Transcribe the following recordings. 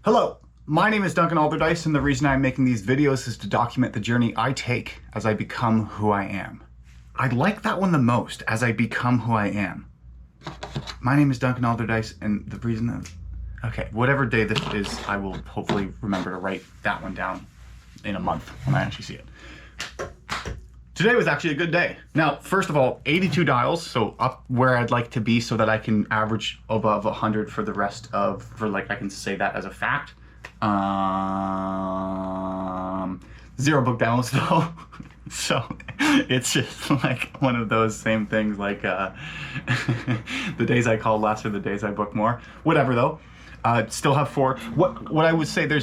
Hello, my name is Duncan Alderdice, and the reason I'm making these videos is to document the journey I take as I become who I am. I like that one the most, as I become who I am. My name is Duncan Alderdice, and the reason that... Okay, whatever day this is, I will hopefully remember to write that one down in a month when I actually see it. Today was actually a good day. Now, first of all, 82 dials, so up where I'd like to be so that I can average above 100 for the rest of, I can say that as a fact. 0 book downloads though. So it's just like one of those same things like the days I call less or the days I book more. Whatever though. Still have 4. What I would say there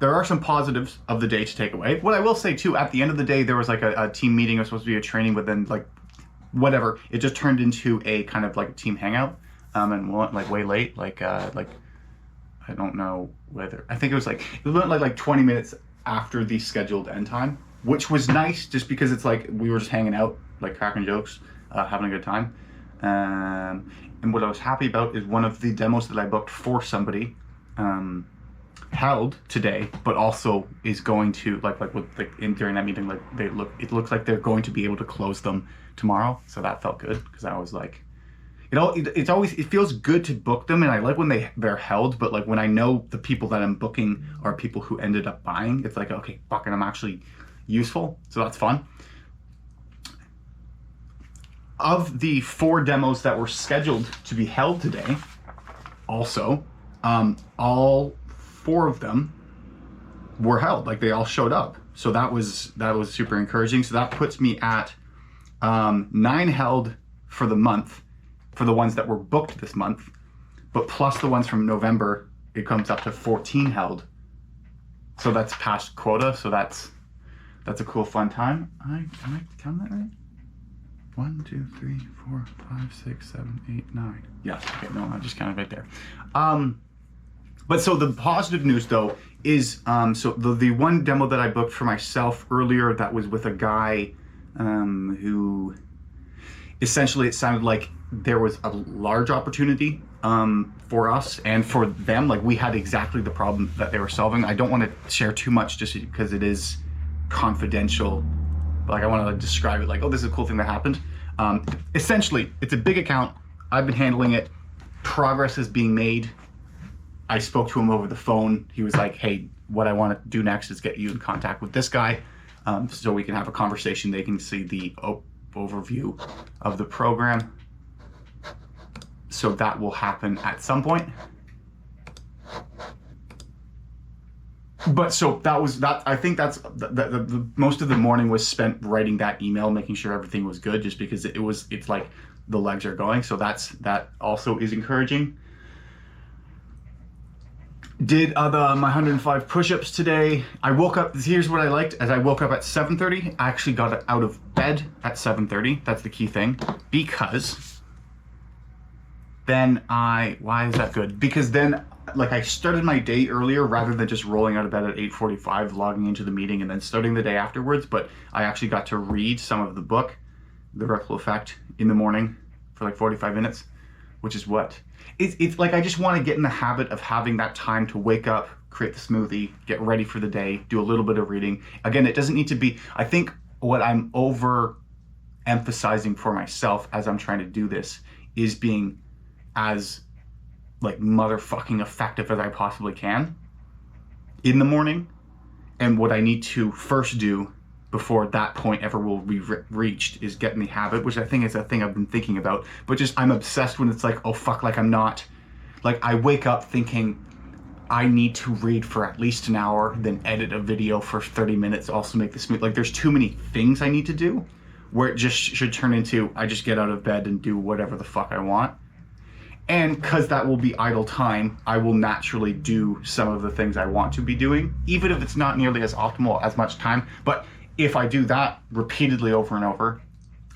are some positives of the day to take away. What I will say too, at the end of the day, there was like a team meeting. It was supposed to be a training, but then like whatever, it just turned into a kind of like a team hangout, and we went like way late. Like I don't know whether, I think it went like 20 minutes after the scheduled end time, which was nice just because it's like we were just hanging out, like cracking jokes, having a good time. And what I was happy about is one of the demos that I booked for somebody held today, but also is going to during that meeting, like it looks like they're going to be able to close them tomorrow. So that felt good because I was like, it feels good to book them, and I like when they're held, but like when I know the people that I'm booking are people who ended up buying, it's like, okay, fuck, and I'm actually useful. So that's fun. Of the 4 demos that were scheduled to be held today, also, all 4 of them were held. Like they all showed up. So that was super encouraging. So that puts me at 9 held for the month, for the ones that were booked this month, but plus the ones from November, it comes up to 14 held. So that's past quota. So that's a cool, fun time. Am I counting that right? 1, 2, 3, 4, 5, 6, 7, 8, 9. Yes, okay, no, I just counted right there. But so the positive news though is, so the one demo that I booked for myself earlier, that was with a guy who essentially, it sounded like there was a large opportunity for us and for them. Like we had exactly the problem that they were solving. I don't want to share too much just because it is confidential. Like I want to describe it like, oh, this is a cool thing that happened. Essentially, it's a big account. I've been handling it. Progress is being made. I spoke to him over the phone. He was like, hey, what I want to do next is get you in contact with this guy so we can have a conversation. They can see the overview of the program. So that will happen at some point. But so that was that. I think that's the most of the morning was spent writing that email, making sure everything was good, just because it's like the legs are going. So that also is encouraging. Did my 105 push-ups today. I woke up, here's what I liked, as I woke up at 7:30, I actually got out of bed at 7:30. That's the key thing, because then why is that good? Because then like I started my day earlier rather than just rolling out of bed at 8:45, logging into the meeting and then starting the day afterwards. But I actually got to read some of the book, The Ripple Effect, in the morning for like 45 minutes, which is what? It's like I just want to get in the habit of having that time to wake up, create the smoothie, get ready for the day, do a little bit of reading. Again, it doesn't need to be, I think what I'm over emphasizing for myself as I'm trying to do this is being as like motherfucking effective as I possibly can in the morning. And what I need to first do before that point ever will be reached is get in the habit, which I think is a thing I've been thinking about, but just I'm obsessed when it's like, oh fuck, like I'm not, like I wake up thinking I need to read for at least an hour, then edit a video for 30 minutes, also make this smooth. Like there's too many things I need to do where it just should turn into, I just get out of bed and do whatever the fuck I want. And because that will be idle time, I will naturally do some of the things I want to be doing, even if it's not nearly as optimal as much time. But if I do that repeatedly over and over,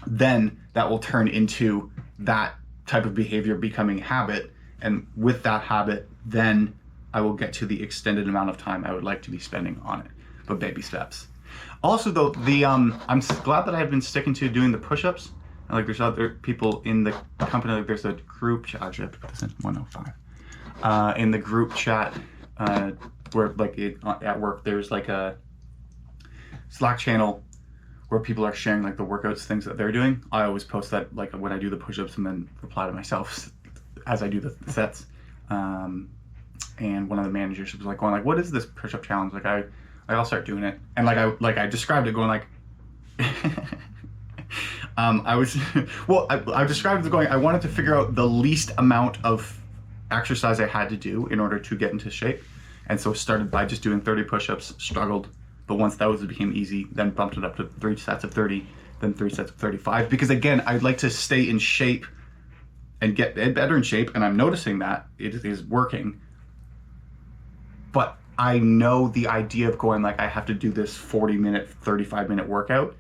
then that will turn into that type of behavior becoming a habit. And with that habit, then I will get to the extended amount of time I would like to be spending on it, but baby steps. Also though, I'm glad that I've been sticking to doing the push-ups. Like there's other people in the company, like there's a group, I should have to put this in 105. in the group chat where like at work, there's like a Slack channel where people are sharing like the workouts, things that they're doing. I always post that like when I do the push-ups and then reply to myself as I do the sets. And one of the managers was like going like, "What is this push-up challenge?" Like I'll start doing it, and I described it going like, I described it going. I wanted to figure out the least amount of exercise I had to do in order to get into shape, and so started by just doing 30 push-ups. Struggled, but once those became easy, then bumped it up to 3 sets of 30, then 3 sets of 35. Because again, I'd like to stay in shape and get better in shape, and I'm noticing that it is working. But I know the idea of going like I have to do this 40-minute, 35-minute workout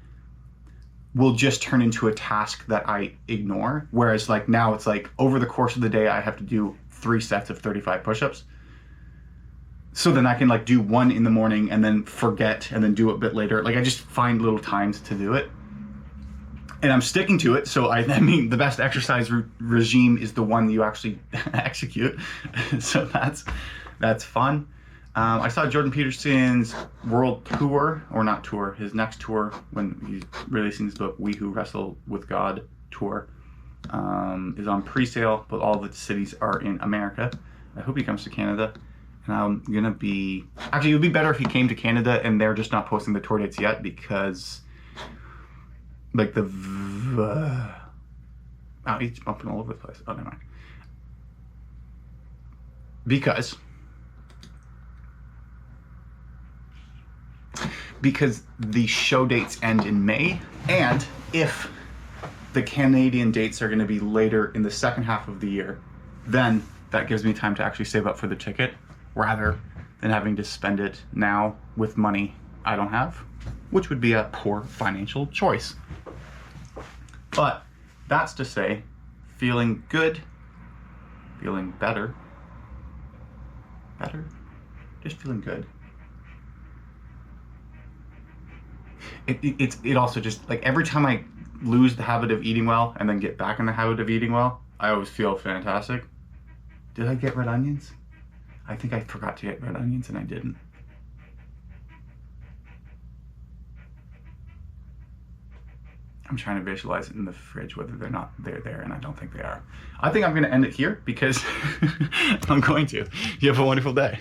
will just turn into a task that I ignore. Whereas like now it's like over the course of the day, I have to do 3 sets of 35 push-ups. So then I can like do 1 in the morning and then forget and then do it a bit later. Like I just find little times to do it. And I'm sticking to it. So I mean, the best exercise regime is the one that you actually execute. So that's fun. I saw Jordan Peterson's world tour, or not tour, his next tour when he's releasing his book, We Who Wrestle with God tour, is on pre-sale, but all the cities are in America. I hope he comes to Canada. And I'm gonna be, actually it would be better if he came to Canada and they're just not posting the tour dates yet because like he's bumping all over the place. Oh, never mind. Because the show dates end in May, and if the Canadian dates are going to be later in the second half of the year, then that gives me time to actually save up for the ticket rather than having to spend it now with money I don't have, which would be a poor financial choice. But that's to say, feeling good, feeling better, just feeling good. It also just like every time I lose the habit of eating well and then get back in the habit of eating well, I always feel fantastic. Did I get red onions? I think I forgot to get red onions and I didn't. I'm trying to visualize it in the fridge whether they're there, and I don't think they are. I think I'm going to end it here because I'm going to. You have a wonderful day.